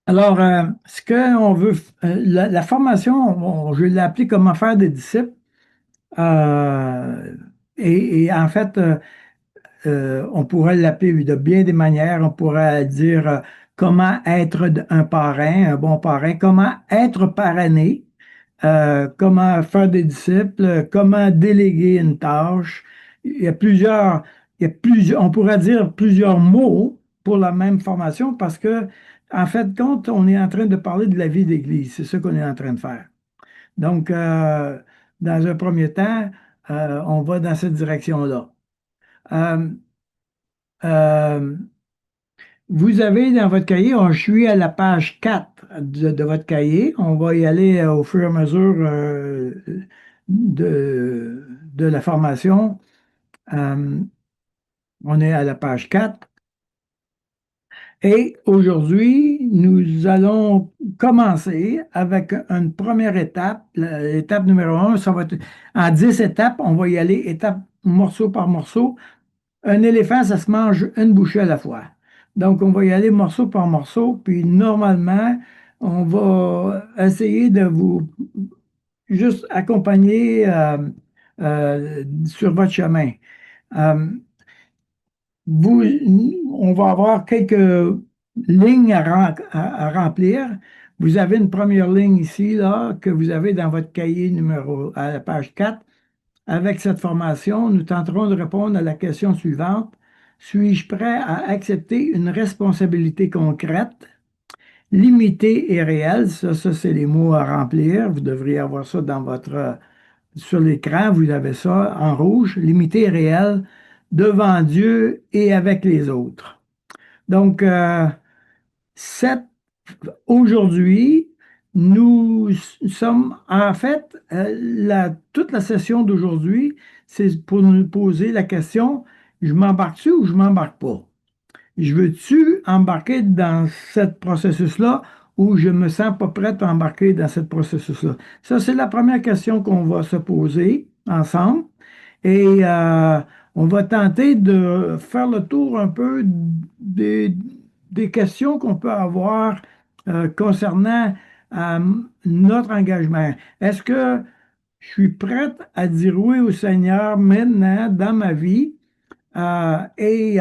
Alors, ce qu'on veut, la formation, je l'ai appelée Comment faire des disciples. Euh, et en fait, on pourrait l'appeler de bien des manières. On pourrait dire comment être un parrain, un bon parrain, comment être parrainé, comment faire des disciples, comment déléguer une tâche. Il y a plusieurs, on pourrait dire plusieurs mots pour la même formation parce que, en fait, quand on est en train de parler de la vie d'Église, c'est ce qu'on est en train de faire. Donc, dans un premier temps, on va dans cette direction-là. Euh, euh, Vous avez dans votre cahier, je suis à la page 4 de votre cahier. On va y aller au fur et à mesure de la formation. Euh, on est à la page 4. Et aujourd'hui, nous allons commencer avec une première étape. L'étape numéro 1, ça va être en 10 étapes. On va y aller étape morceau par morceau. Un éléphant, ça se mange une bouchée à la fois. Donc, on va y aller morceau par morceau, puis normalement, on va essayer de vous juste accompagner sur votre chemin. Euh, vous, on va avoir quelques lignes à remplir. Vous avez une première ligne ici, là, que vous avez dans votre cahier numéro à la page 4. Avec cette formation, nous tenterons de répondre à la question suivante. Suis-je prêt à accepter une responsabilité concrète, limitée et réelle? Ça c'est les mots à remplir. Vous devriez avoir ça dans sur l'écran. Vous avez ça en rouge, limitée et réelle, devant Dieu et avec les autres. Donc, cette aujourd'hui, nous sommes, en fait, toute la session d'aujourd'hui, c'est pour nous poser la question, je m'embarque-tu ou je m'embarque pas? Je veux-tu embarquer dans ce processus-là ou je me sens pas prête à embarquer dans ce processus-là? Ça, c'est la première question qu'on va se poser ensemble. Et on va tenter de faire le tour un peu des, des questions qu'on peut avoir concernant euh, notre engagement. Est-ce que je suis prête à dire oui au Seigneur maintenant dans ma vie et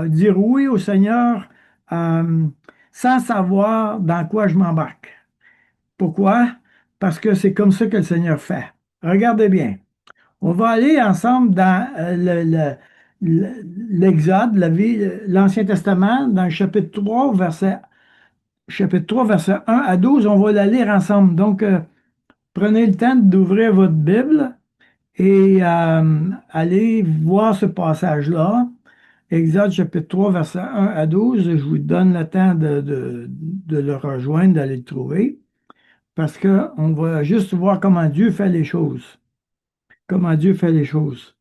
dire oui au Seigneur euh, sans savoir dans quoi je m'embarque? Pourquoi? Parce que c'est comme ça que le Seigneur fait. Regardez bien. On va aller ensemble dans l'Exode, l'Ancien Testament, dans le chapitre 3, verset 1 à 12. On va la lire ensemble. Donc, prenez le temps d'ouvrir votre Bible et allez voir ce passage-là. Exode chapitre 3, verset 1 à 12. Je vous donne le temps de le rejoindre, d'aller le trouver, parce qu'on va juste voir comment Dieu fait les choses. Comment Dieu fait les choses.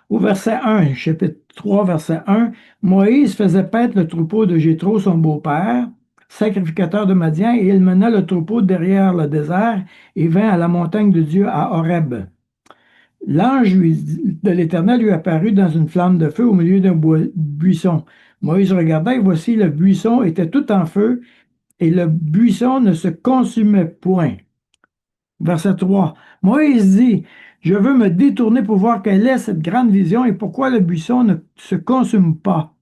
Au verset 1, chapitre 3, verset 1, Moïse faisait paître le troupeau de Jéthro, son beau-père, sacrificateur de Madian, et il mena le troupeau derrière le désert et vint à la montagne de Dieu à Horeb. L'ange de l'Éternel lui apparut dans une flamme de feu au milieu d'un buisson. Moïse regarda et voici le buisson était tout en feu et le buisson ne se consumait point. Verset 3. Moïse dit, je veux me détourner pour voir quelle est cette grande vision et pourquoi le buisson ne se consume pas.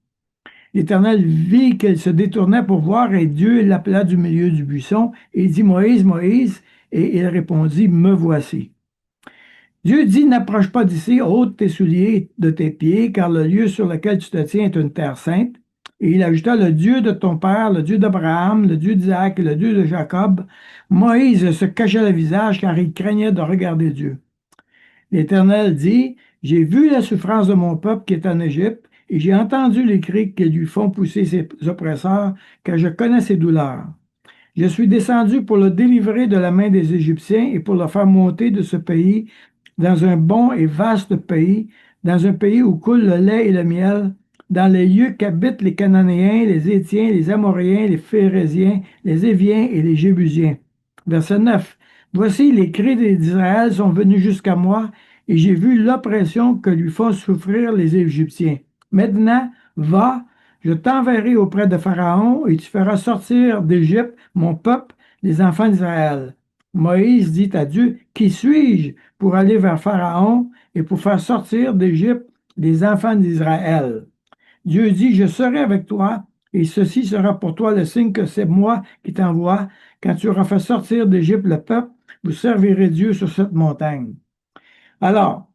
L'Éternel vit qu'elle se détournait pour voir et Dieu l'appela du milieu du buisson et dit, Moïse, Moïse, et il répondit, me voici. Dieu dit, n'approche pas d'ici, ôte tes souliers de tes pieds, car le lieu sur lequel tu te tiens est une terre sainte. Et il ajouta, le Dieu de ton père, le Dieu d'Abraham, le Dieu d'Isaac et le Dieu de Jacob. Moïse se cacha le visage car il craignait de regarder Dieu. L'Éternel dit, j'ai vu la souffrance de mon peuple qui est en Égypte, et j'ai entendu les cris qui lui font pousser ses oppresseurs, car je connais ses douleurs. Je suis descendu pour le délivrer de la main des Égyptiens et pour le faire monter de ce pays dans un bon et vaste pays, dans un pays où coule le lait et le miel, dans les lieux qu'habitent les Cananéens, les Hétiens, les Amoréens, les Phérésiens, les Éviens et les Jébusiens. Verset 9. Voici les cris d'Israël sont venus jusqu'à moi, et j'ai vu l'oppression que lui font souffrir les Égyptiens. Maintenant, va, je t'enverrai auprès de Pharaon et tu feras sortir d'Égypte mon peuple, les enfants d'Israël. Moïse dit à Dieu, qui suis-je pour aller vers Pharaon et pour faire sortir d'Égypte les enfants d'Israël? Dieu dit, je serai avec toi et ceci sera pour toi le signe que c'est moi qui t'envoie. Quand tu auras fait sortir d'Égypte le peuple, vous servirez Dieu sur cette montagne. Alors,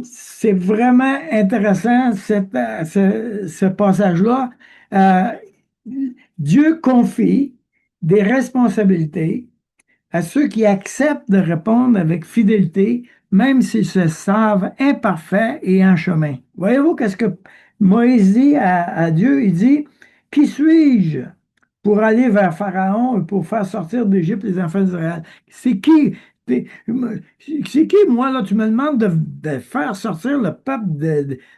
c'est vraiment intéressant ce passage-là. Euh, Dieu confie des responsabilités à ceux qui acceptent de répondre avec fidélité, même s'ils se savent imparfaits et en chemin. Voyez-vous qu'est-ce que Moïse dit à Dieu? Il dit, qui suis-je pour aller vers Pharaon et pour faire sortir d'Égypte les enfants d'Israël? C'est qui? C'est qui, moi, là, tu me demandes de faire sortir le peuple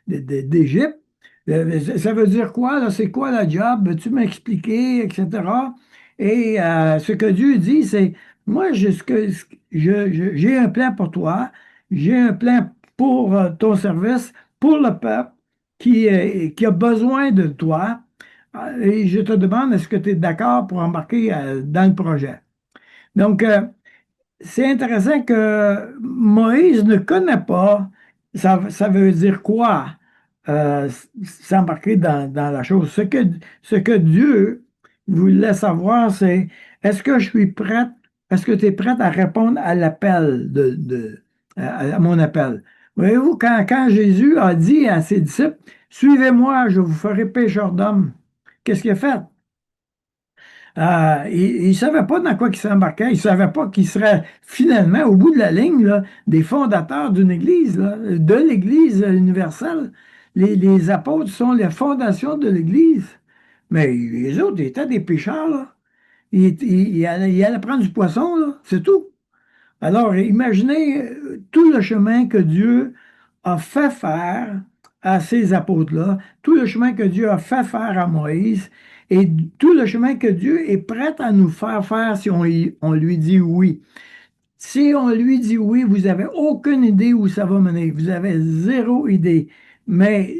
d'Égypte? Ça veut dire quoi, là? C'est quoi la job? Peux-tu m'expliquer, etc.? Et ce que Dieu dit, c'est moi, j'ai un plan pour toi, j'ai un plan pour ton service, pour le peuple qui a besoin de toi. Et je te demande, est-ce que tu es d'accord pour embarquer dans le projet? Donc, c'est intéressant que Moïse ne connaît pas, ça veut dire quoi, s'embarquer dans la chose. Ce que Dieu voulait savoir, c'est est-ce que je suis prête, est-ce que tu es prête à répondre à l'appel à mon appel? Voyez-vous, quand Jésus a dit à ses disciples, suivez-moi, je vous ferai pécheurs d'hommes, qu'est-ce qu'il a fait? Il ne savait pas dans quoi il s'embarquait. Il ne savait pas qu'il serait finalement, au bout de la ligne, là, des fondateurs d'une Église, là, de l'Église universelle. Les apôtres sont les fondations de l'Église. Mais les autres, ils étaient des pécheurs. Là. Ils allaient prendre du poisson, là, c'est tout. Alors, imaginez tout le chemin que Dieu a fait faire à ces apôtres-là, tout le chemin que Dieu a fait faire à Moïse, et tout le chemin que Dieu est prêt à nous faire faire si on lui dit oui. Si on lui dit oui, vous n'avez aucune idée où ça va mener. Vous avez zéro idée. Mais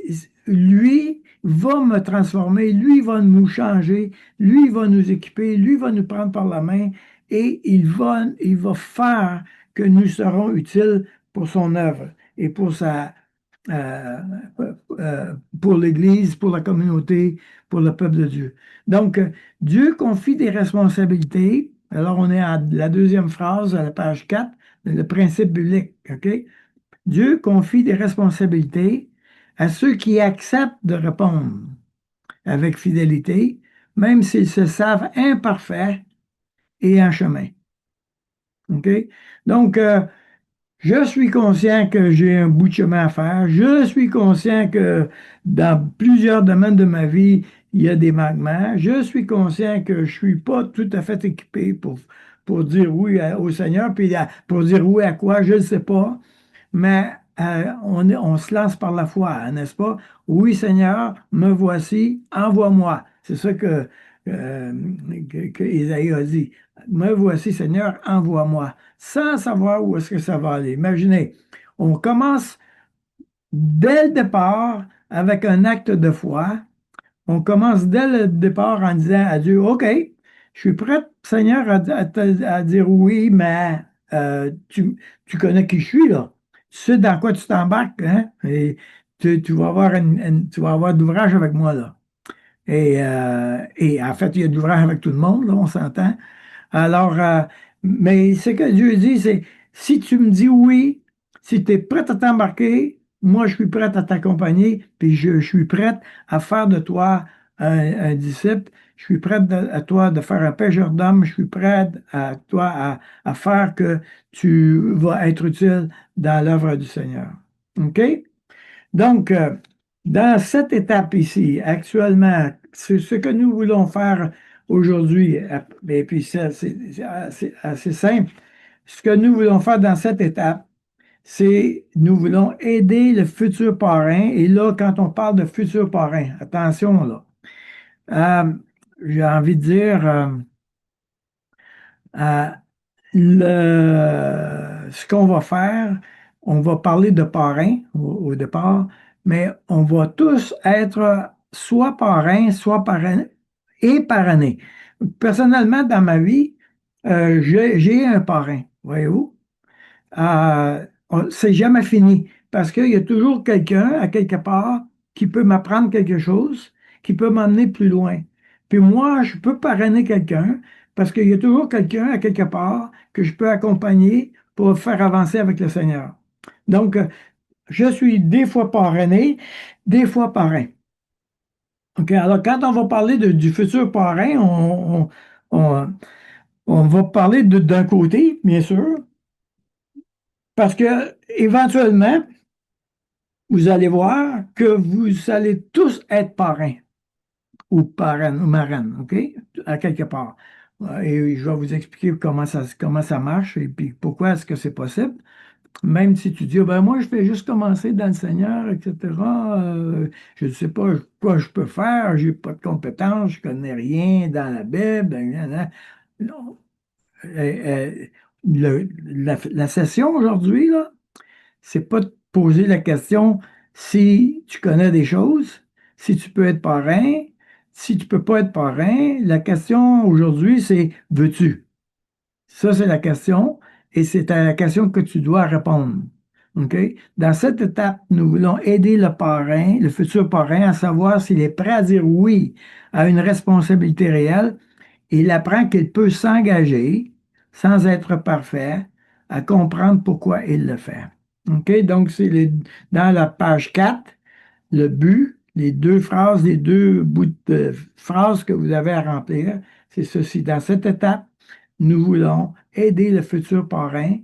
lui va me transformer, lui va nous changer, lui va nous équiper, lui va nous prendre par la main et il va faire que nous serons utiles pour son œuvre et euh, pour l'Église, pour la communauté, pour le peuple de Dieu. Donc, Dieu confie des responsabilités. Alors, on est à la deuxième phrase, à la page 4, le principe biblique. OK? Dieu confie des responsabilités à ceux qui acceptent de répondre avec fidélité, même s'ils se savent imparfaits et en chemin. OK? Donc, je suis conscient que j'ai un bout de chemin à faire. Je suis conscient que dans plusieurs domaines de ma vie, il y a des manquements. Je suis conscient que je ne suis pas tout à fait équipé pour dire oui au Seigneur, puis pour dire oui à quoi, je ne sais pas. Mais on se lance par la foi, hein, n'est-ce pas? Oui, Seigneur, me voici, envoie-moi. C'est ça que Isaïe a dit. Me voici, Seigneur, envoie-moi. Sans savoir où est-ce que ça va aller. Imaginez, on commence dès le départ avec un acte de foi. On commence dès le départ en disant à Dieu, OK, je suis prêt, Seigneur, à dire oui, mais tu connais qui je suis, là. Tu sais dans quoi tu t'embarques, hein? Et tu vas avoir tu vas avoir d'ouvrage avec moi, là. Et en fait, il y a de l'ouvrage avec tout le monde, là, on s'entend. Alors, mais ce que Dieu dit, c'est si tu me dis oui, si tu es prêt à t'embarquer, moi je suis prêt à t'accompagner, puis je suis prêt à faire de toi un disciple, je suis prêt à toi de faire un pêcheur d'hommes, je suis prêt à toi à faire que tu vas être utile dans l'œuvre du Seigneur. OK? Donc, dans cette étape ici, actuellement, c'est ce que nous voulons faire aujourd'hui, et puis c'est assez simple. Ce que nous voulons faire dans cette étape, c'est nous voulons aider le futur parrain. Et là, quand on parle de futur parrain, attention là, euh, j'ai envie de dire, euh, ce qu'on va faire, on va parler de parrain au départ, mais on va tous être soit parrain, soit parrain et parrainé. Personnellement, dans ma vie, j'ai un parrain, voyez-vous. C'est jamais fini parce qu'il y a toujours quelqu'un à quelque part qui peut m'apprendre quelque chose, qui peut m'emmener plus loin. Puis moi, je peux parrainer quelqu'un parce qu'il y a toujours quelqu'un à quelque part que je peux accompagner pour faire avancer avec le Seigneur. Donc, je suis des fois parrainé, des fois parrain. OK, alors quand on va parler du futur parrain, on- on va parler d'un côté, bien sûr, parce que éventuellement, vous allez voir que vous allez tous être parrains ou parraines ou marraines, OK? À quelque part. Et je vais vous expliquer comment ça marche et puis pourquoi est-ce que c'est possible. Même si tu dis, ah ben moi, je vais juste commencer dans le Seigneur, etc. Je ne sais pas quoi je peux faire, je n'ai pas de compétences, je ne connais rien dans la Bible. Non. La session aujourd'hui, là, c'est pas de poser la question si tu connais des choses, si tu peux être parrain, si tu peux pas être parrain. La question aujourd'hui, c'est veux-tu? Ça, c'est la question et c'est à la question que tu dois répondre. OK? Dans cette étape, nous voulons aider le parrain, le futur parrain, à savoir s'il est prêt à dire oui à une responsabilité réelle. Il apprend qu'il peut s'engager sans être parfait à comprendre pourquoi il le fait. OK? Donc, dans la page 4, le but, les deux phrases, les deux bouts de phrases que vous avez à remplir, c'est ceci. Dans cette étape, nous voulons aider le futur parrain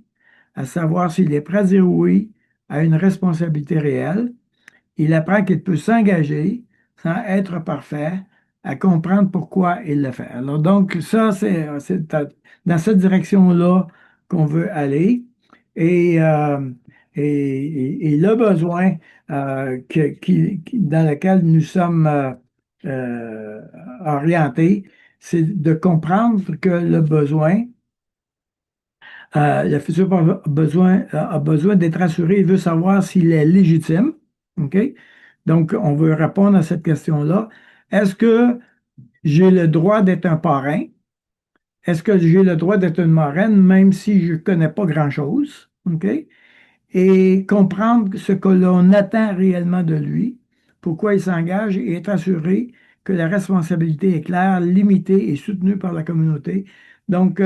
à savoir s'il est prêt à dire oui à une responsabilité réelle. Il apprend qu'il peut s'engager sans être parfait, à comprendre pourquoi il le fait. Alors donc, ça, c'est dans cette direction-là qu'on veut aller. Et, euh, et le besoin dans lequel nous sommes euh, orientés, c'est de comprendre que le besoin, le futur a besoin d'être assuré, il veut savoir s'il est légitime. OK? Donc, on veut répondre à cette question-là. Est-ce que j'ai le droit d'être un parrain? Est-ce que j'ai le droit d'être une marraine, même si je ne connais pas grand-chose? OK? Et comprendre ce que l'on attend réellement de lui, pourquoi il s'engage et être assuré que la responsabilité est claire, limitée et soutenue par la communauté. Donc,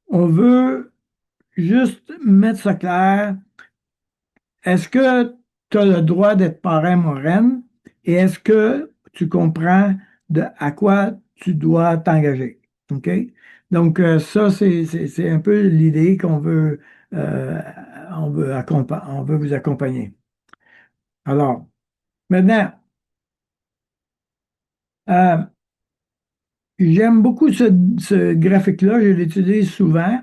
on veut juste mettre ça clair. Est-ce que tu as le droit d'être parrain marraine et est-ce que tu comprends à quoi tu dois t'engager? OK? Donc, ça, c'est un peu l'idée euh, on veut vous accompagner. Alors, maintenant, euh, j'aime beaucoup ce graphique-là, je l'utilise souvent.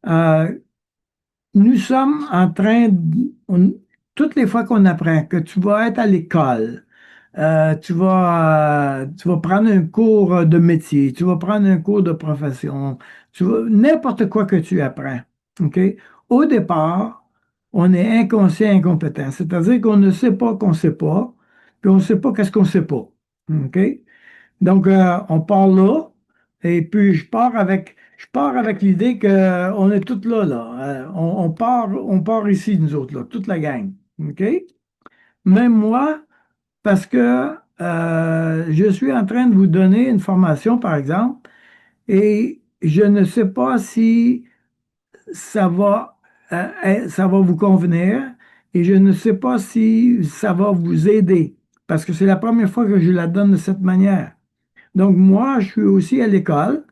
Euh, Nous sommes en train, toutes les fois qu'on apprend que tu vas être à l'école, tu vas prendre un cours de métier, tu vas prendre un cours de profession, n'importe quoi que tu apprends, OK? Au départ, on est inconscient, incompétent, c'est-à-dire qu'on ne sait pas qu'on ne sait pas, puis on ne sait pas qu'est-ce qu'on ne sait pas, OK? Donc, on part là, et puis je pars avec l'idée qu'on est tous là, là. On part ici, nous autres, là, toute la gang. OK? Même moi, parce que je suis en train de vous donner une formation, par exemple, et je ne sais pas si ça va vous convenir, et je ne sais pas si ça va vous aider, parce que c'est la première fois que je la donne de cette manière. Donc, moi, je suis aussi à l'école,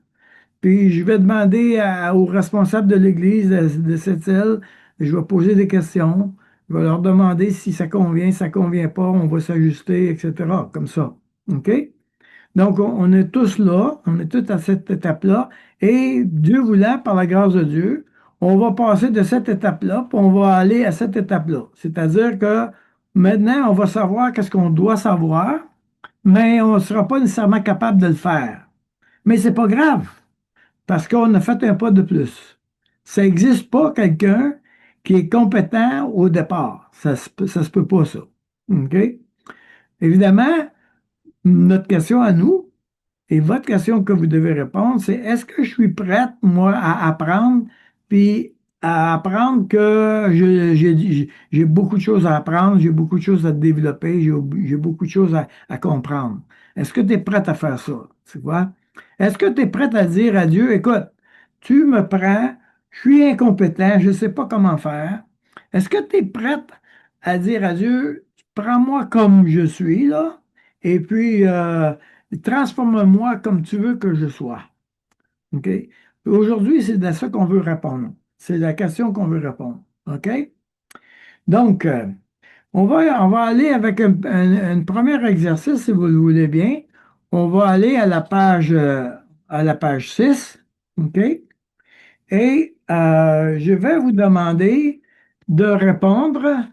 puis je vais demander aux responsables de l'Église de cette île, je vais poser des questions, je vais leur demander si ça convient pas, on va s'ajuster, etc. Comme ça. OK? Donc, on est tous là, on est tous à cette étape-là, et Dieu voulant, par la grâce de Dieu, on va passer de cette étape-là, puis on va aller à cette étape-là. C'est-à-dire que maintenant, on va savoir qu'est-ce qu'on doit savoir, mais on ne sera pas nécessairement capable de le faire. Mais c'est pas grave, parce qu'on a fait un pas de plus. Ça n'existe pas quelqu'un qui est compétent au départ. Ça se peut pas, ça. OK? Évidemment, notre question à nous et votre question que vous devez répondre, c'est est-ce que je suis prête, moi, à apprendre, puis à apprendre que j'ai beaucoup de choses à apprendre, j'ai beaucoup de choses à développer, j'ai beaucoup de choses à comprendre. Est-ce que tu es prête à faire ça? Tu vois? Est-ce que tu es prête à dire à Dieu, écoute, tu me prends, je suis incompétent, je ne sais pas comment faire. Est-ce que tu es prête à dire à Dieu, prends-moi comme je suis, là, et puis transforme-moi comme tu veux que je sois. OK? Aujourd'hui, c'est de ça qu'on veut répondre. C'est la question qu'on veut répondre. OK? Donc, on va aller avec un premier exercice, si vous le voulez bien. On va aller à la page 6. OK? Et je vais vous demander de répondre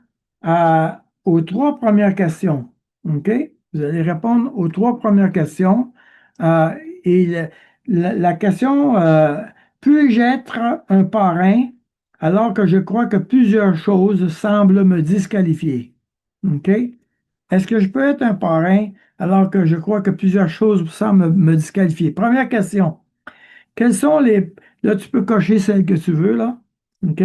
aux trois premières questions. OK? Vous allez répondre aux trois premières questions. Euh, et la question, puis-je être un parrain alors que je crois que plusieurs choses semblent me disqualifier? OK? Est-ce que je peux être un parrain alors que je crois que plusieurs choses semblent me disqualifier? Première question. Quelles sont les... Là, tu peux cocher celles que tu veux, là. OK?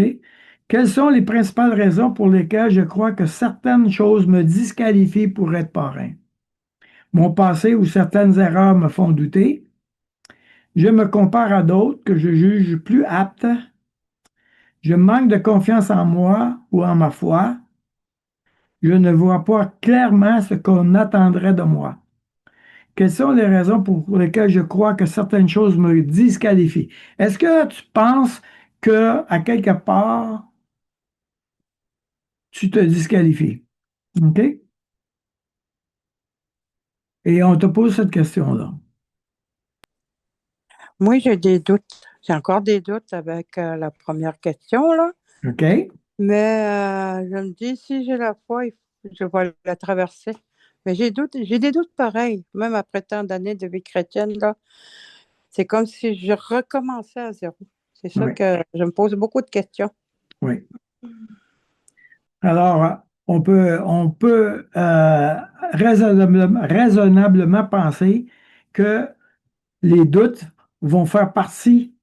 Quelles sont les principales raisons pour lesquelles je crois que certaines choses me disqualifient pour être parrain? Mon passé ou certaines erreurs me font douter. Je me compare à d'autres que je juge plus aptes. Je manque de confiance en moi ou en ma foi. Je ne vois pas clairement ce qu'on attendrait de moi. Quelles sont les raisons pour lesquelles je crois que certaines choses me disqualifient? Est-ce que tu penses que, à quelque part, tu te disqualifies? OK? Et on te pose cette question-là. Moi, j'ai des doutes. J'ai encore des doutes avec la première question, là. OK? Mais je me dis, si j'ai la foi, je vais la traverser. Mais j'ai des doutes pareils, même après tant d'années de vie chrétienne, là. C'est comme si je recommençais à zéro. C'est ça Oui, que je me pose beaucoup de questions. oui. Alors, on peut raisonnablement penser que les doutes vont faire partie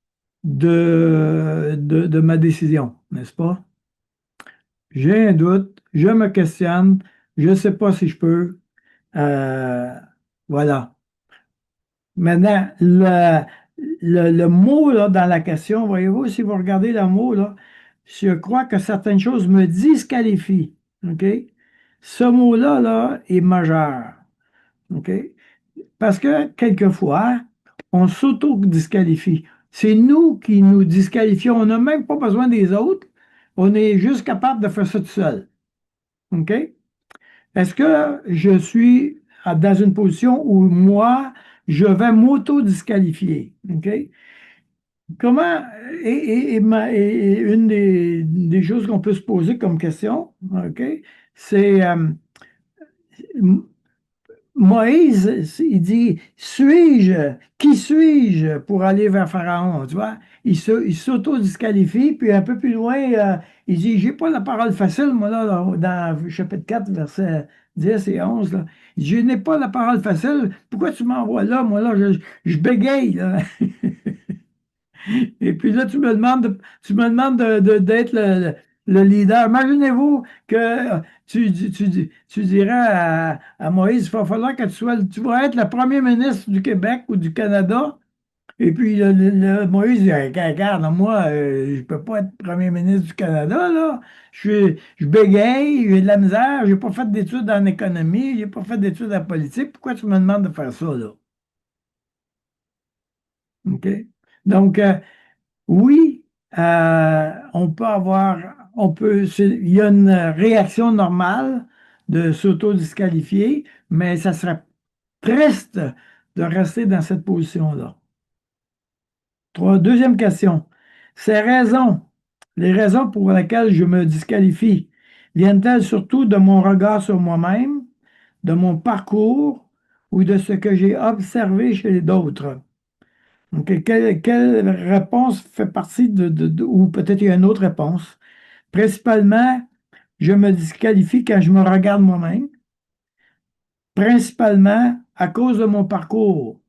de ma décision, n'est-ce pas? J'ai un doute, je me questionne, je ne sais pas si je peux. euh, voilà. Maintenant, le mot là, dans la question, voyez-vous, si vous regardez le mot, là, je crois que certaines choses me disqualifient. OK? Ce mot-là là, est majeur. OK? Parce que quelquefois, on s'auto-disqualifie. C'est nous qui nous disqualifions. On n'a même pas besoin des autres. On est juste capable de faire ça tout seul. OK? Est-ce que je suis dans une position où moi, je vais m'auto-disqualifier? OK? Comment, et une des choses qu'on peut se poser comme question, OK, c'est Moïse, il dit, qui suis-je pour aller vers Pharaon? Tu vois, il s'auto-disqualifie, puis un peu plus loin, il dit, j'ai pas la parole facile, moi, là, dans chapitre 4, versets 10 et 11, là. Il dit, je n'ai pas la parole facile, pourquoi tu m'envoies là? Moi, là, je bégaye, là. Et puis là, tu me demandes d'être le leader. Imaginez-vous que tu dirais à Moïse, il va falloir que tu vas être le premier ministre du Québec ou du Canada. Et puis Moïse dit, regarde, moi, je ne peux pas être premier ministre du Canada, là. Je bégaye, j'ai de la misère, je n'ai pas fait d'études en économie, je n'ai pas fait d'études en politique. Pourquoi tu me demandes de faire ça, là? OK? Donc, oui, il y a une réaction normale de s'auto-disqualifier, mais ça serait triste de rester dans cette position-là. Deuxième question. Les raisons pour lesquelles je me disqualifie, viennent-elles surtout de mon regard sur moi-même, de mon parcours ou de ce que j'ai observé chez d'autres? Donc, quelle réponse fait partie ou peut-être il y a une autre réponse. Principalement, je me disqualifie quand je me regarde moi-même. Principalement, à cause de mon parcours.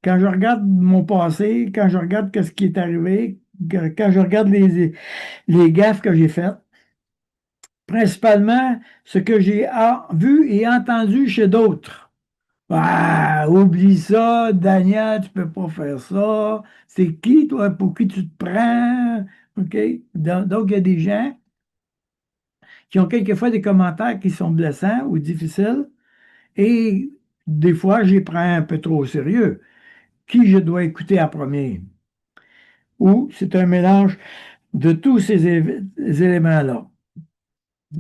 Quand je regarde mon passé, quand je regarde ce qui est arrivé, quand je regarde les gaffes que j'ai faites, principalement ce que j'ai vu et entendu chez d'autres. Ah, oublie ça, Daniel, tu peux pas faire ça. C'est qui, toi, pour qui tu te prends? OK? Donc, il y a des gens qui ont quelquefois des commentaires qui sont blessants ou difficiles et des fois, j'y prends un peu trop au sérieux. Qui je dois écouter en premier? Ou c'est un mélange de tous ces éléments-là.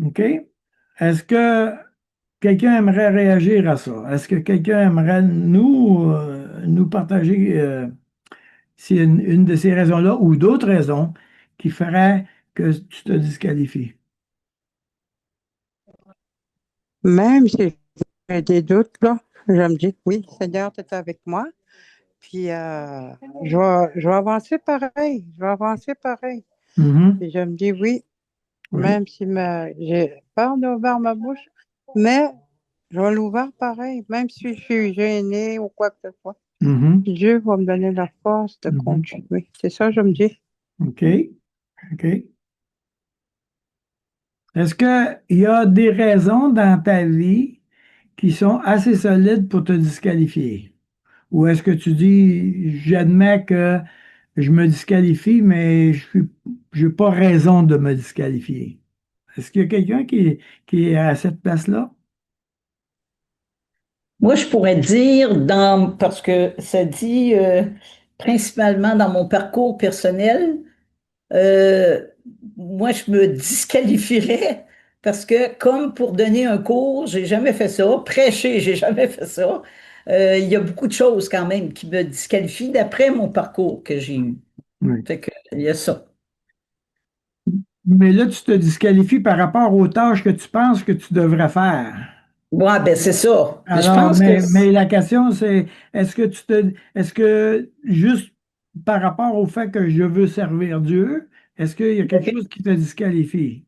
OK? Est-ce que quelqu'un aimerait réagir à ça? Est-ce que quelqu'un aimerait nous partager si une de ces raisons-là ou d'autres raisons qui feraient que tu te disqualifies? Même si j'ai des doutes, là, je me dis, oui, Seigneur, tu es avec moi. Puis, je vais avancer pareil. Je vais avancer pareil. Mhm. Puis, je me dis, oui, Oui. même si j'ai peur d'ouvrir ma bouche, mais je vais l'ouvrir pareil, même si je suis gênée ou quoi que ce soit. Mhm. Dieu va me donner la force de Mhm. continuer. C'est ça, je me dis. OK. OK. Est-ce qu'il y a des raisons dans ta vie qui sont assez solides pour te disqualifier? Ou est-ce que tu dis, j'admets que je me disqualifie, mais je n'ai pas raison de me disqualifier? Est-ce qu'il y a quelqu'un qui est à cette place-là? Moi, je pourrais dire, parce que ça dit principalement dans mon parcours personnel, euh, moi, je me disqualifierais parce que, comme pour donner un cours, j'ai jamais fait ça. Prêcher, j'ai jamais fait ça. Il y a beaucoup de choses quand même qui me disqualifient d'après mon parcours que j'ai eu. Oui. Fait que, il y a ça. Mais là, tu te disqualifies par rapport aux tâches que tu penses que tu devrais faire. Ouais, ben c'est ça. Je Alors, pense que mais la question, c'est est-ce que juste par rapport au fait que je veux servir Dieu, est-ce qu'il y a quelque chose qui te disqualifie?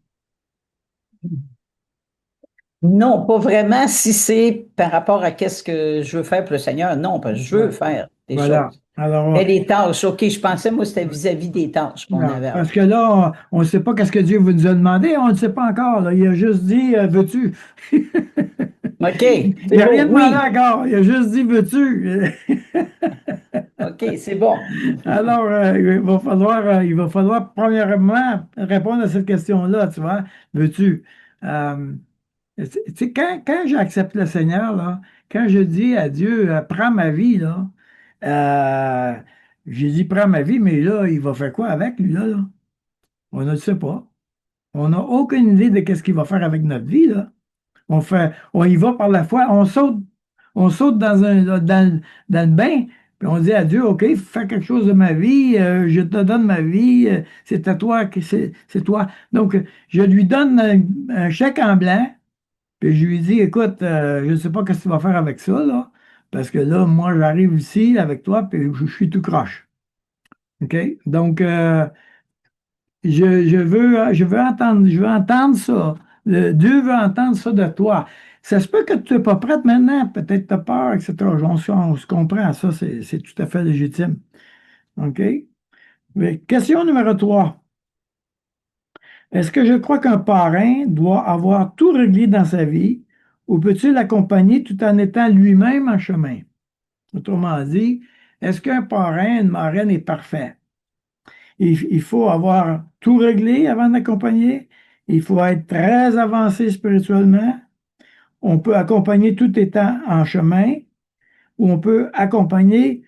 non, pas vraiment. Si c'est par rapport à qu'est-ce que je veux faire pour le Seigneur, non, parce que je veux Ouais. faire des Voilà. choses. Alors, Mais les tâches, OK, je pensais, moi, c'était vis-à-vis des tâches qu'on non, avait à parce que faire. là, on ne sait pas qu'est-ce que Dieu vous nous a demandé, on ne sait pas encore, là. Il a juste dit, veux-tu? OK, Il c'est n'a rien beau, demandé oui. encore, il a juste dit, veux-tu? OK, c'est bon. Alors, il va falloir premièrement répondre à cette question-là, tu vois. Veux-tu? Euh, tu sais, quand j'accepte le Seigneur, là, quand je dis à Dieu, prends ma vie, là, euh, j'ai dit, prends ma vie, mais là, il va faire quoi avec, lui, là? On ne le sait pas. On n'a aucune idée de qu'est-ce qu'il va faire avec notre vie, là. On y va par la foi, on saute dans le bain, puis on dit à Dieu, OK, fais quelque chose de ma vie, je te donne ma vie, c'est à toi, c'est toi. Donc, je lui donne un chèque en blanc, puis je lui dis, écoute, je ne sais pas ce que tu vas faire avec ça, là, parce que là, moi, j'arrive ici avec toi, puis je suis tout croche. OK? Donc, je veux entendre ça. Dieu veut entendre ça de toi. Ça se peut que tu n'es pas prête maintenant, peut-être tu as peur, etc. On se comprend, ça, c'est tout à fait légitime. OK? Mais question numéro 3. Est-ce que je crois qu'un parrain doit avoir tout réglé dans sa vie ou peut-il l'accompagner tout en étant lui-même en chemin? Autrement dit, est-ce qu'un parrain, une marraine est parfait? Il faut avoir tout réglé avant d'accompagner. Il faut être très avancé spirituellement. On peut accompagner tout étant en chemin ou on peut accompagner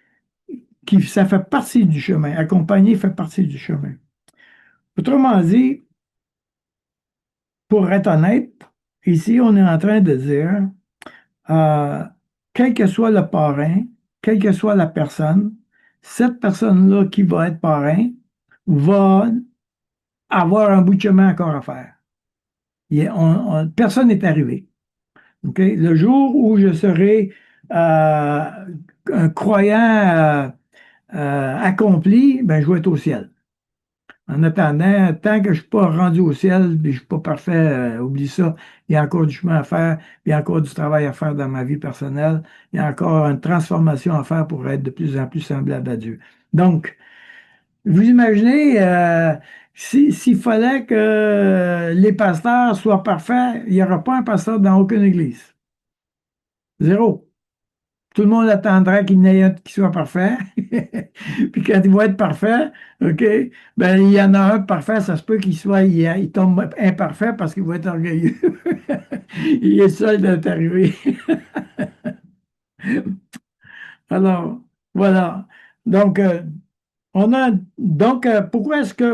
ça fait partie du chemin. Accompagner fait partie du chemin. Autrement dit, pour être honnête, ici, on est en train de dire, euh, quel que soit le parrain, quelle que soit la personne, cette personne-là qui va être parrain va avoir un bout de chemin encore à faire. Personne n'est arrivé. OK? Le jour où je serai un croyant accompli, ben, je vais être au ciel. En attendant, tant que je ne suis pas rendu au ciel, puis je ne suis pas parfait, oublie ça. Il y a encore du chemin à faire, il y a encore du travail à faire dans ma vie personnelle. Il y a encore une transformation à faire pour être de plus en plus semblable à Dieu. Donc, vous imaginez, s'il fallait que les pasteurs soient parfaits, il n'y aura pas un pasteur dans aucune église. Zéro. Tout le monde attendra qu'il n'y ait un qui soit parfait. Puis quand il va être parfait, OK, ben il y en a un parfait, ça se peut il tombe imparfait parce qu'il va être orgueilleux. Il est seul d'être arrivé. Alors, voilà. Donc, pourquoi est-ce que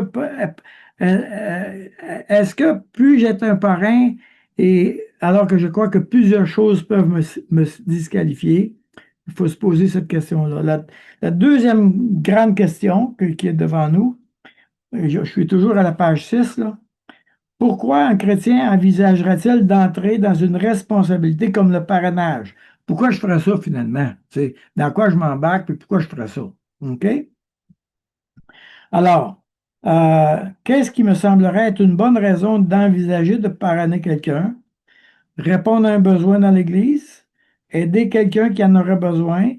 puis-je être un parrain et alors que je crois que plusieurs choses peuvent me disqualifier? Il faut se poser cette question-là. La deuxième grande question qui est devant nous, je suis toujours à la page 6 là. Pourquoi un chrétien envisagerait-il d'entrer dans une responsabilité comme le parrainage? Pourquoi je ferais ça finalement? Tu sais, dans quoi je m'embarque et pourquoi je ferais ça? OK? Alors, qu'est-ce qui me semblerait être une bonne raison d'envisager de parrainer quelqu'un? Répondre à un besoin dans l'Église, aider quelqu'un qui en aurait besoin,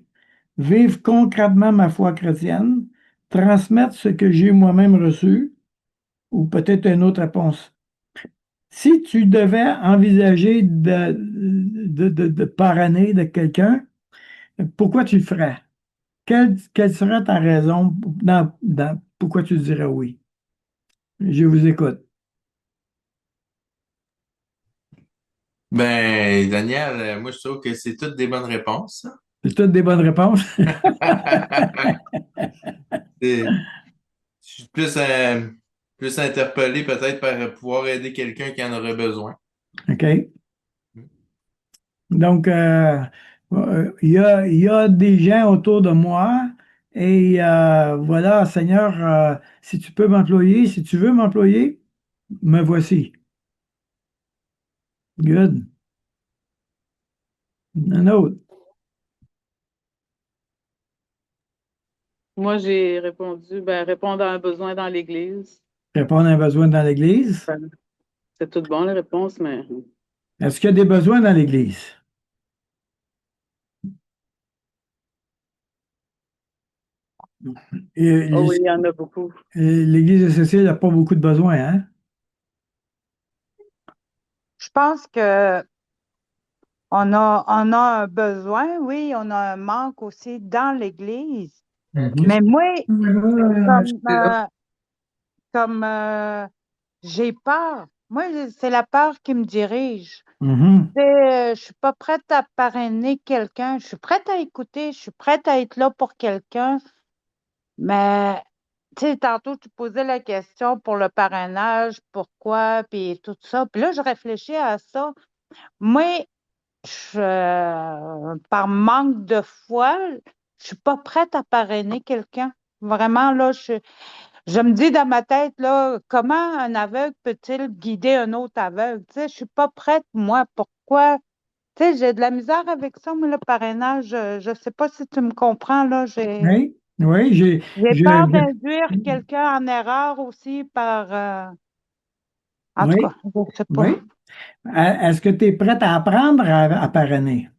vivre concrètement ma foi chrétienne, transmettre ce que j'ai moi-même reçu, ou peut-être une autre réponse. Si tu devais envisager de parrainer de quelqu'un, pourquoi tu le ferais? Quelle serait ta raison pourquoi tu dirais oui? Je vous écoute. Ben, Daniel, moi, je trouve que c'est toutes des bonnes réponses. C'est toutes des bonnes réponses. Je suis plus interpellé peut-être par pouvoir aider quelqu'un qui en aurait besoin. OK. Donc, il y a des gens autour de moi et voilà, Seigneur, si tu peux m'employer, si tu veux m'employer, me voici. Good. Un autre. Moi, j'ai répondu, ben, répondre à un besoin dans l'Église. Répondre à un besoin dans l'Église. Ben, c'est tout bon, les réponses, mais Est-ce qu'il y a des besoins dans l'Église? Et oh oui, il y en a beaucoup. l'Église associée n'a pas beaucoup de besoins, hein? Je pense que on a un besoin, oui, on a un manque aussi dans l'Église. Mhm. Mais moi, Je comme, suis là. j'ai peur. Moi, c'est la peur qui me dirige. Mhm. Je suis pas prête à parrainer quelqu'un. Je suis prête à écouter. Je suis prête à être là pour quelqu'un. Mais, tu sais, tantôt, tu posais la question pour le parrainage, pourquoi, puis tout ça. Puis là, je réfléchis à ça. Moi, par manque de foi, je suis pas prête à parrainer quelqu'un. Vraiment, là, je me dis dans ma tête, là, comment un aveugle peut-il guider un autre aveugle? Tu sais, je suis pas prête, moi. Pourquoi? Tu sais, j'ai de la misère avec ça, mais le parrainage, je sais pas si tu me comprends, là. Oui, oui, J'ai peur je- d'induire quelqu'un en erreur aussi par, en tout oui, cas, je sais pas. oui. Est-ce que tu es prête à apprendre à parrainer?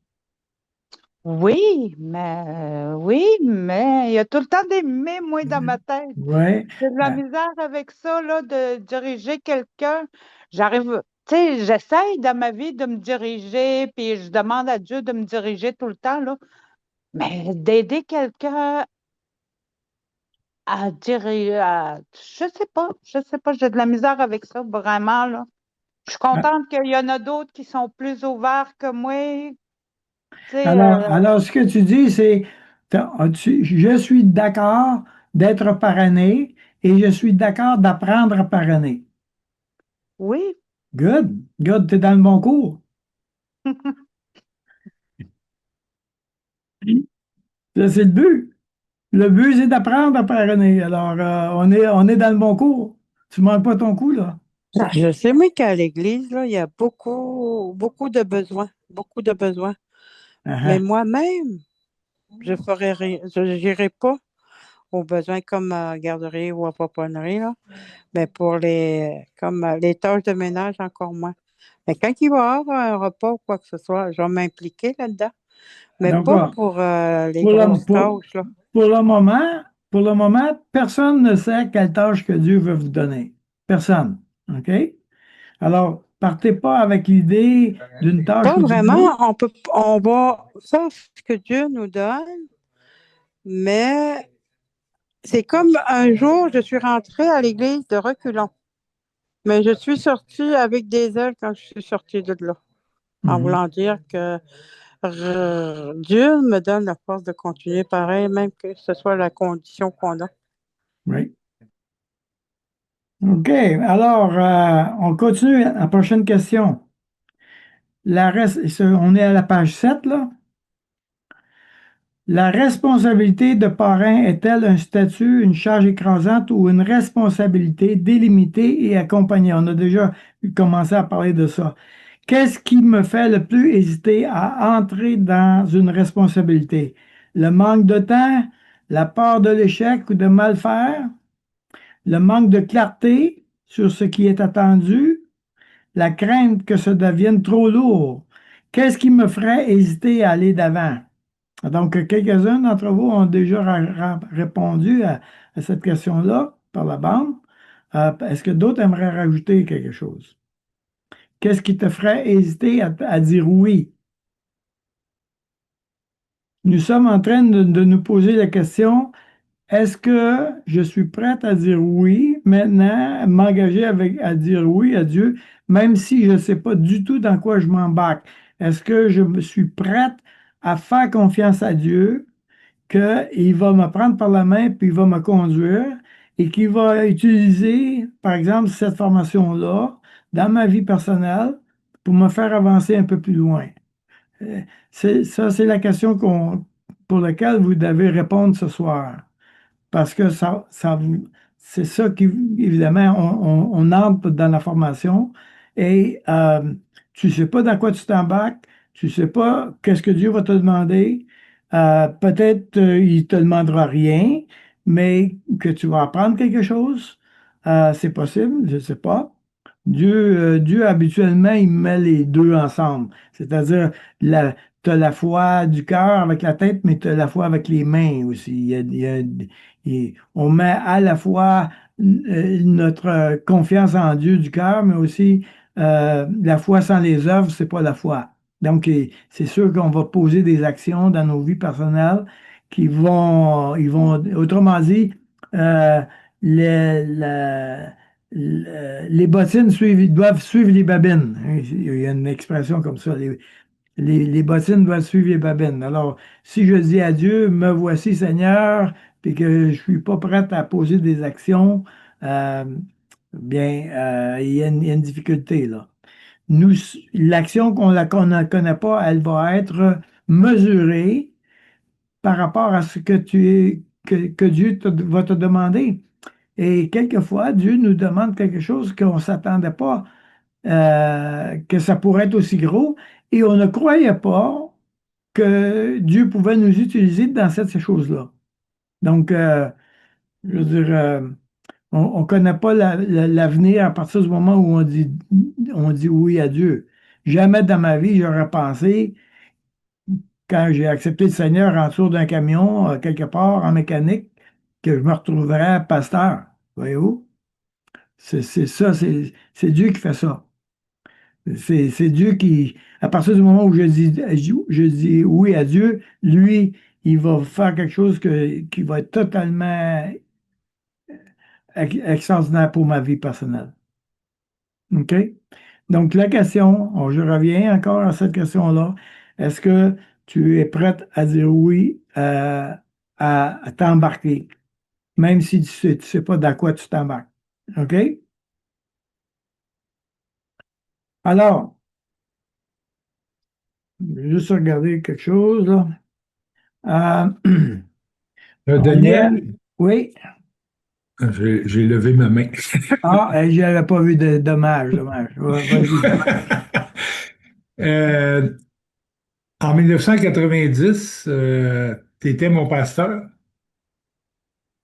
Oui, mais il y a tout le temps des mais, moi, dans ma tête. Oui. J'ai de la misère avec ça, là, de diriger quelqu'un. J'arrive, tu sais, j'essaye dans ma vie de me diriger, puis je demande à Dieu de me diriger tout le temps, là. Mais d'aider quelqu'un à diriger, je sais pas, j'ai de la misère avec ça, vraiment, là. Je suis contente qu'il y en a d'autres qui sont plus ouverts que moi. Tu sais, Alors, ce que tu dis, c'est, je suis d'accord d'être parrainé et je suis d'accord d'apprendre à parrainer. oui, Good, good, t'es dans le bon cours. Ça, c'est le but. Le but, c'est d'apprendre à parrainer. Alors, on est dans le bon cours. Tu manques pas ton coup, là. je sais, moi, qu'à l'église, là, il y a beaucoup, beaucoup de besoins, beaucoup de besoins. Ah, Mais ah. moi-même, je ferai rien, je n'irai pas aux besoins comme garderie ou à pouponnerie, là. Mais pour les tâches de ménage, encore moins. Mais quand il va y avoir un repas ou quoi que ce soit, je vais m'impliquer là-dedans. Mais Donc, pas pour les pour le, grosses pour, tâches, là. pour le moment, pour le moment, personne ne sait quelle tâche que Dieu veut vous donner. Personne. OK? Alors, partez pas avec l'idée d'une tâche Pas ou d'une autre. vraiment, on va faire ce que Dieu nous donne, mais c'est comme un jour, je suis rentrée à l'église de reculons, mais je suis sortie avec des ailes quand je suis sortie de là, en Mhm. voulant dire que Dieu me donne la force de continuer pareil, même que ce soit la condition qu'on a. Oui. OK. Alors, on continue la prochaine question. On est à la page 7 là. La responsabilité de parrain est-elle un statut, une charge écrasante ou une responsabilité délimitée et accompagnée? On a déjà commencé à parler de ça. Qu'est-ce qui me fait le plus hésiter à entrer dans une responsabilité? Le manque de temps, la peur de l'échec ou de mal faire, le manque de clarté sur ce qui est attendu, la crainte que ça devienne trop lourd. Qu'est-ce qui me ferait hésiter à aller d'avant? Donc, quelques-uns d'entre vous ont déjà répondu à cette question-là par la bande. Est-ce que d'autres aimeraient rajouter quelque chose? Qu'est-ce qui te ferait hésiter à dire oui? Nous sommes en train de nous poser la question, est-ce que je suis prête à dire oui maintenant, à m'engager à dire oui à Dieu, même si je ne sais pas du tout dans quoi je m'embarque? Est-ce que je me suis prête à faire confiance à Dieu, qu'il va me prendre par la main puis il va me conduire et qu'il va utiliser, par exemple, cette formation-là dans ma vie personnelle pour me faire avancer un peu plus loin? Euh, c'est la question pour laquelle vous devez répondre ce soir. Parce que c'est ça qui, évidemment, on entre dans la formation et tu ne sais pas dans quoi tu t'embarques, tu ne sais pas qu'est-ce que Dieu va te demander. Peut-être il ne te demandera rien, mais que tu vas apprendre quelque chose. C'est possible, je ne sais pas. Dieu, habituellement, il met les deux ensemble. C'est-à-dire, tu as la foi du cœur avec la tête, mais tu as la foi avec les mains aussi. On met à la fois notre confiance en Dieu du cœur, mais aussi la foi sans les œuvres, c'est pas la foi. Donc, c'est sûr qu'on va poser des actions dans nos vies personnelles autrement dit, euh, les, la- les bottines doivent suivre les babines. Il y a une expression comme ça. Les bottines doivent suivre les babines. Alors, si je dis à Dieu, me voici Seigneur, puis que je ne suis pas prête à poser des actions, euh, bien, il y a une difficulté là. L'action qu'on ne connaît pas, elle va être mesurée par rapport à ce que Dieu va te demander. Et quelquefois, Dieu nous demande quelque chose qu'on ne s'attendait pas que ça pourrait être aussi gros, et on ne croyait pas que Dieu pouvait nous utiliser dans ces choses-là. Donc, je veux dire, on ne connaît pas l'avenir à partir du moment où on dit oui à Dieu. Jamais dans ma vie, j'aurais pensé, quand j'ai accepté le Seigneur en dessous d'un camion, quelque part en mécanique, que je me retrouverais pasteur. Voyez-vous? C'est ça, c'est Dieu qui fait ça. C'est Dieu qui, à partir du moment où je dis oui à Dieu, lui, il va faire quelque chose qui va être totalement extraordinaire pour ma vie personnelle. OK? Donc, la question, je reviens encore à cette question-là. Est-ce que tu es prête à dire oui à t'embarquer, même si tu sais pas dans quoi tu t'embarques? OK? Alors, je vais juste regarder quelque chose, là. On y est. Daniel, Oui. j'ai levé ma main. Ah, je n'avais pas vu de dommage, dommage. Vas-y. Euh, En 1990, tu étais mon pasteur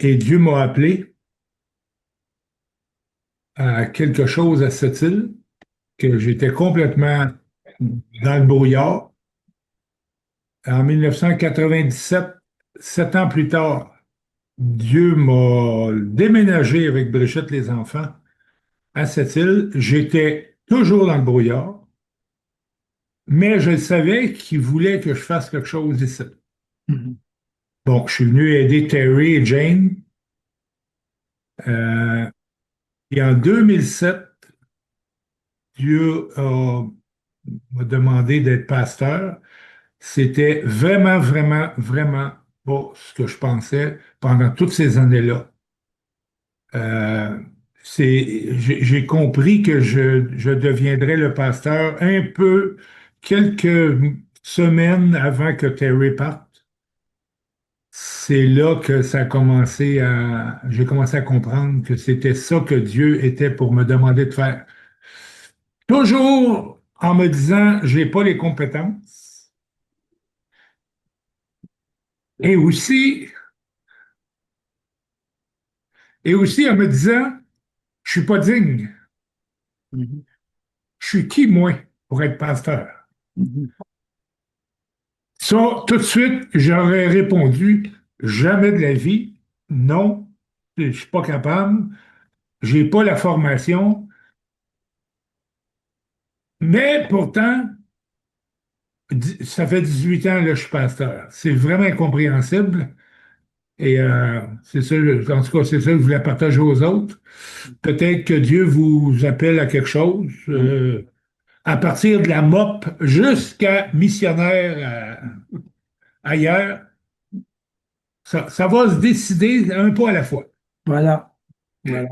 et Dieu m'a appelé à quelque chose à cette île, que j'étais complètement dans le brouillard. En 1997, 7 ans plus tard, Dieu m'a déménagé avec Brigitte les enfants à cette île. J'étais toujours dans le brouillard, mais je savais qu'il voulait que je fasse quelque chose ici. Mhm. Bon, je suis venu aider Terry et Jane. Euh, et en 2007, Dieu m'a demandé d'être pasteur. C'était vraiment, vraiment, vraiment pas ce que je pensais pendant toutes ces années-là. Euh, j'ai compris que je deviendrais le pasteur un peu quelques semaines avant que Terry parte. C'est là que j'ai commencé à comprendre que c'était ça que Dieu était pour me demander de faire. Toujours en me disant, j'ai pas les compétences. Et aussi, et aussi en me disant, je suis pas digne. Mhm. Je suis qui, moi, pour être pasteur? Mhm. Ça, tout de suite, j'aurais répondu, jamais de la vie, non, je suis pas capable, j'ai pas la formation, mais pourtant, ça fait 18 ans que je suis pasteur. C'est vraiment incompréhensible. Et c'est ça, en tout cas, c'est ça que je voulais partager aux autres. Peut-être que Dieu vous appelle à quelque chose, à partir de la MOP jusqu'à missionnaire ailleurs. Ça va se décider un pas à la fois. Voilà. Voilà.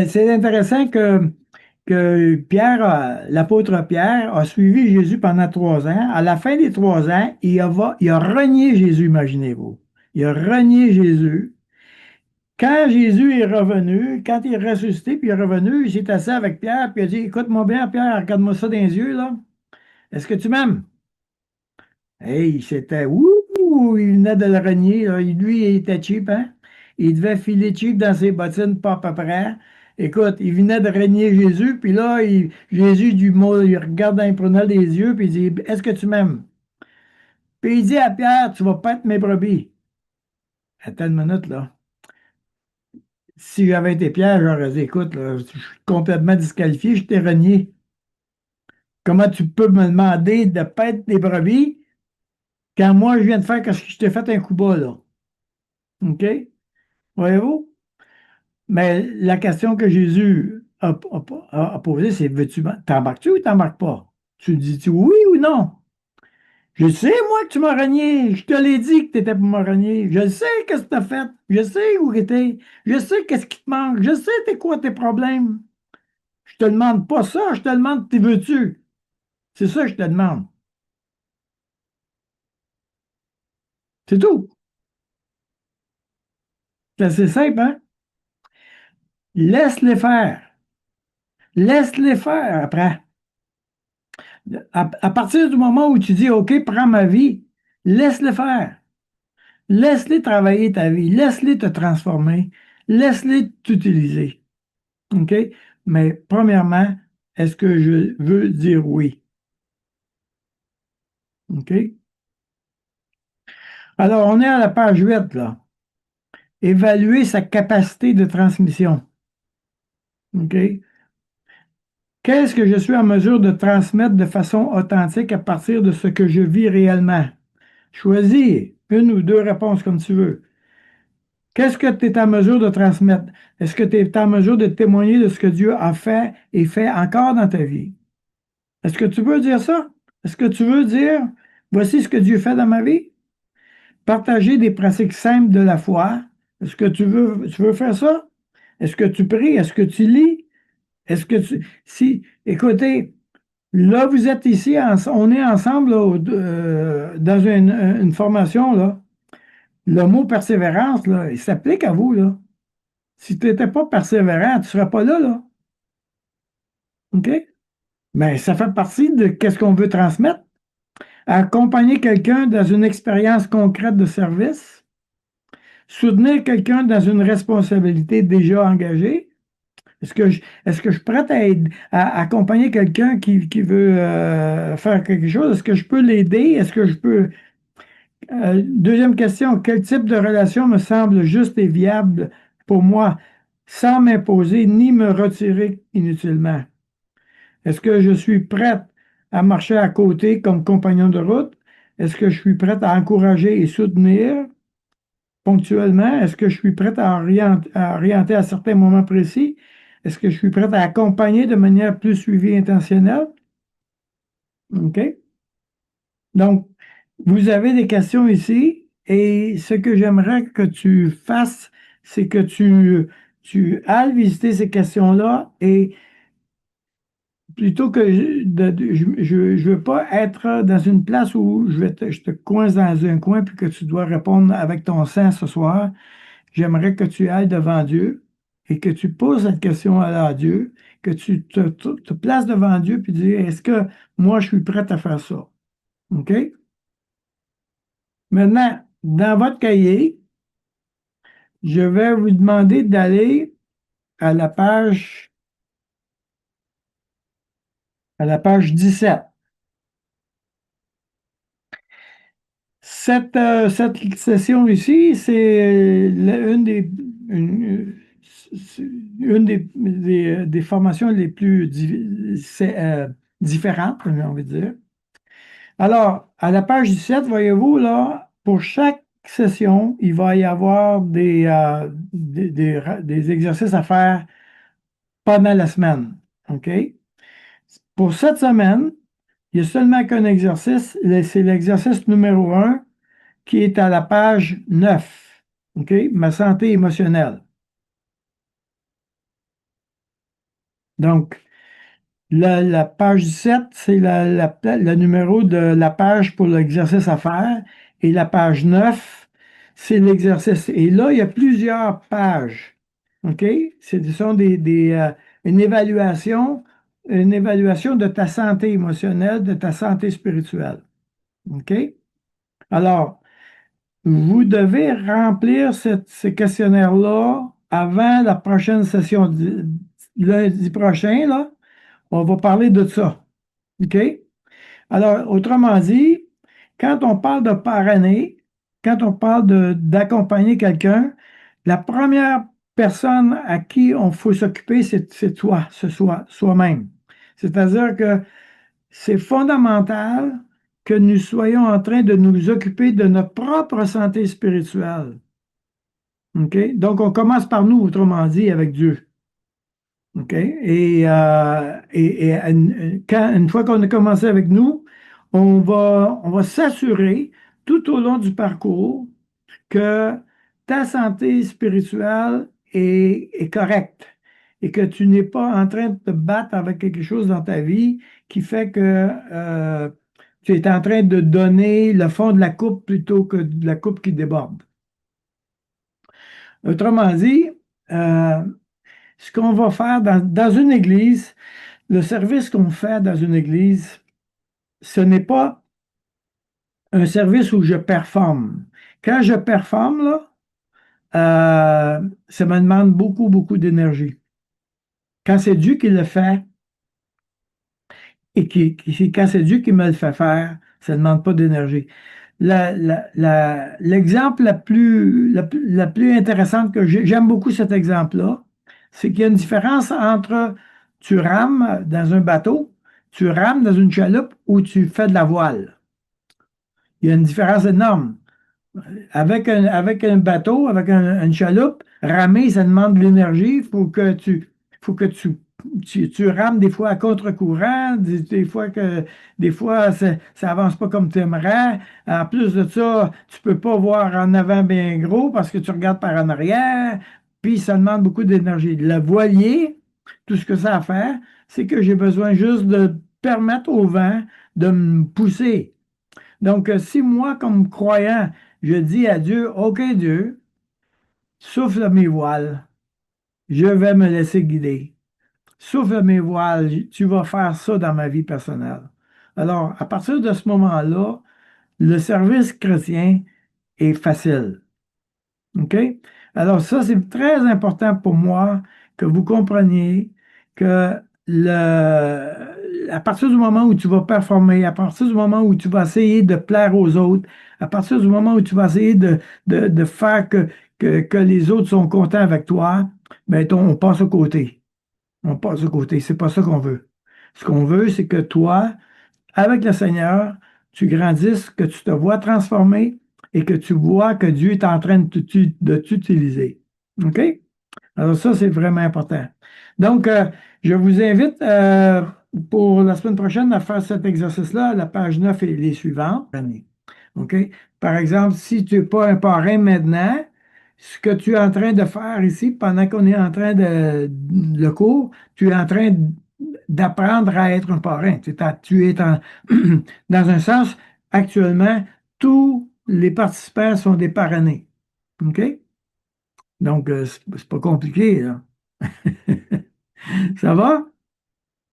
C'est intéressant que l'apôtre Pierre a suivi Jésus pendant 3 ans. À la fin des 3 ans, il a renié Jésus, imaginez-vous. Il a renié Jésus. Quand Jésus est revenu, quand il est ressuscité, puis il est revenu, il s'est assis avec Pierre, puis il a dit, écoute-moi bien, Pierre, regarde-moi ça dans les yeux, là. Est-ce que tu m'aimes? Hey, c'était ouh, il venait de le renier, là. Lui, il était cheap, hein? Il devait filer cheap dans ses bottines, pas à peu près. Écoute, il venait de renier Jésus, puis là, Jésus, du mot, il regarde dans les prunelles des yeux, puis il dit, est-ce que tu m'aimes? Puis il dit à Pierre, tu vas pas être mes brebis. Attends une minute, là. Si j'avais été Pierre, j'aurais dit, écoute, là, je suis complètement disqualifié, je t'ai renié. Comment tu peux me demander de paître des brebis quand moi, je viens de faire que je t'ai fait un coup bas, là? OK? Voyez-vous? Mais la question que Jésus a posée, c'est, t'embarques-tu ou t'embarques pas? Tu dis-tu oui ou non? Je sais, moi, que tu m'as renié. Je te l'ai dit que tu étais pour me renier. Je sais qu'est-ce que tu as fait. Je sais où tu étais. Je sais qu'est-ce qui te manque. Je sais t'es quoi tes problèmes. Je te demande pas ça. Je te demande t'es veux-tu. C'est ça que je te demande. C'est tout. C'est assez simple, hein? Laisse-les faire. Laisse-les faire après. À partir du moment où tu dis, OK, prends ma vie, laisse-les faire. Laisse-les travailler ta vie. Laisse-les te transformer. Laisse-les t'utiliser. OK? Mais premièrement, est-ce que je veux dire oui? OK? Alors, on est à la page 8, là. Évaluer sa capacité de transmission. OK? Qu'est-ce que je suis en mesure de transmettre de façon authentique à partir de ce que je vis réellement? Choisis une ou deux réponses comme tu veux. Qu'est-ce que tu es en mesure de transmettre? Est-ce que tu es en mesure de témoigner de ce que Dieu a fait et fait encore dans ta vie? Est-ce que tu veux dire ça? Est-ce que tu veux dire, voici ce que Dieu fait dans ma vie? Partager des pratiques simples de la foi. Est-ce que tu veux faire ça? Est-ce que tu pries? Est-ce que tu lis? Est-ce que écoutez, là, vous êtes ici, on est ensemble là, dans une formation, là. Le mot persévérance, là, il s'applique à vous, là. Si tu n'étais pas persévérant, tu ne serais pas là, là. OK? Mais ça fait partie de ce qu'on veut transmettre. Accompagner quelqu'un dans une expérience concrète de service. Soutenir quelqu'un dans une responsabilité déjà engagée. Est-ce que je suis prête à accompagner quelqu'un qui veut faire quelque chose? Est-ce que je peux l'aider? Est-ce que je peux... deuxième question, quel type de relation me semble juste et viable pour moi sans m'imposer ni me retirer inutilement? Est-ce que je suis prête à marcher à côté comme compagnon de route? Est-ce que je suis prête à encourager et soutenir ponctuellement? Est-ce que je suis prête à orienter à certains moments précis? Est-ce que je suis prête à accompagner de manière plus suivie et intentionnelle? OK? Donc, vous avez des questions ici et ce que j'aimerais que tu fasses, c'est que tu ailles visiter ces questions-là et plutôt que je veux pas être dans une place où je te coince dans un coin puis que tu dois répondre avec ton sang ce soir. J'aimerais que tu ailles devant Dieu et que tu poses cette question à Dieu, que tu te places devant Dieu puis dis, est-ce que moi je suis prête à faire ça? OK? Maintenant, dans votre cahier, je vais vous demander d'aller à à la page 17. Cette session ici, c'est une des formations les plus différentes, j'ai envie de dire. Alors, à la page 17, voyez-vous, là, pour chaque session, il va y avoir des exercices à faire pendant la semaine. OK? Pour cette semaine, il n'y a seulement qu'un exercice, c'est l'exercice numéro 1 qui est à la page 9. OK? Ma santé émotionnelle. Donc, la page 7, c'est le numéro de la page pour l'exercice à faire. Et la page 9, c'est l'exercice. Et là, il y a plusieurs pages. OK? Ce sont une évaluation de ta santé émotionnelle, de ta santé spirituelle. OK? Alors, vous devez remplir ce questionnaire-là avant la prochaine session. Lundi prochain, là, on va parler de ça. OK? Alors, autrement dit, quand on parle de parrainer, quand on parle d'accompagner quelqu'un, la première personne à qui on faut s'occuper, c'est toi, soi-même. C'est-à-dire que c'est fondamental que nous soyons en train de nous occuper de notre propre santé spirituelle. OK? Donc, on commence par nous, autrement dit, avec Dieu. OK? Et une fois qu'on a commencé avec nous, on va s'assurer tout au long du parcours que ta santé spirituelle est correcte et que tu n'es pas en train de te battre avec quelque chose dans ta vie qui fait que tu es en train de donner le fond de la coupe plutôt que de la coupe qui déborde. Autrement dit, ce qu'on va faire dans une église, le service qu'on fait dans une église, ce n'est pas un service où je performe. Quand je performe, là, ça me demande beaucoup, beaucoup d'énergie. Quand c'est Dieu qui le fait, et quand c'est Dieu qui me le fait faire, ça ne demande pas d'énergie. L'exemple la plus intéressante que j'aime beaucoup cet exemple-là, c'est qu'il y a une différence entre tu rames dans un bateau, tu rames dans une chaloupe ou tu fais de la voile. Il y a une différence énorme. Avec un bateau, avec une chaloupe, ramer, ça demande de l'énergie. Il faut que tu rames des fois à contre-courant, des fois ça avance pas comme tu aimerais. En plus de ça, tu peux pas voir en avant bien gros parce que tu regardes par en arrière, puis ça demande beaucoup d'énergie. Le voilier, tout ce que ça a à faire, c'est que j'ai besoin juste de permettre au vent de me pousser. Donc, si moi, comme croyant, je dis à Dieu, OK Dieu, souffle mes voiles, je vais me laisser guider. Souffle mes voiles, tu vas faire ça dans ma vie personnelle. Alors, à partir de ce moment-là, le service chrétien est facile. OK? Alors ça, c'est très important pour moi que vous compreniez que à partir du moment où tu vas performer, à partir du moment où tu vas essayer de plaire aux autres, à partir du moment où tu vas essayer de faire que les autres sont contents avec toi, ben, on passe au côté. On passe au côté. C'est pas ça qu'on veut. Ce qu'on veut, c'est que toi, avec le Seigneur, tu grandisses, que tu te vois transformé et que tu vois que Dieu est en train de t'utiliser. OK? Alors ça, c'est vraiment important. Donc, je vous invite pour la semaine prochaine à faire cet exercice-là, la page 9 et les suivantes. OK? Par exemple, si tu n'es pas un parrain maintenant, ce que tu es en train de faire ici, pendant qu'on est en train le cours, tu es en train d'apprendre à être un parrain. Tu es dans un sens, actuellement, tous les participants sont des parrainés. OK? Donc, c'est pas compliqué, là. Ça va?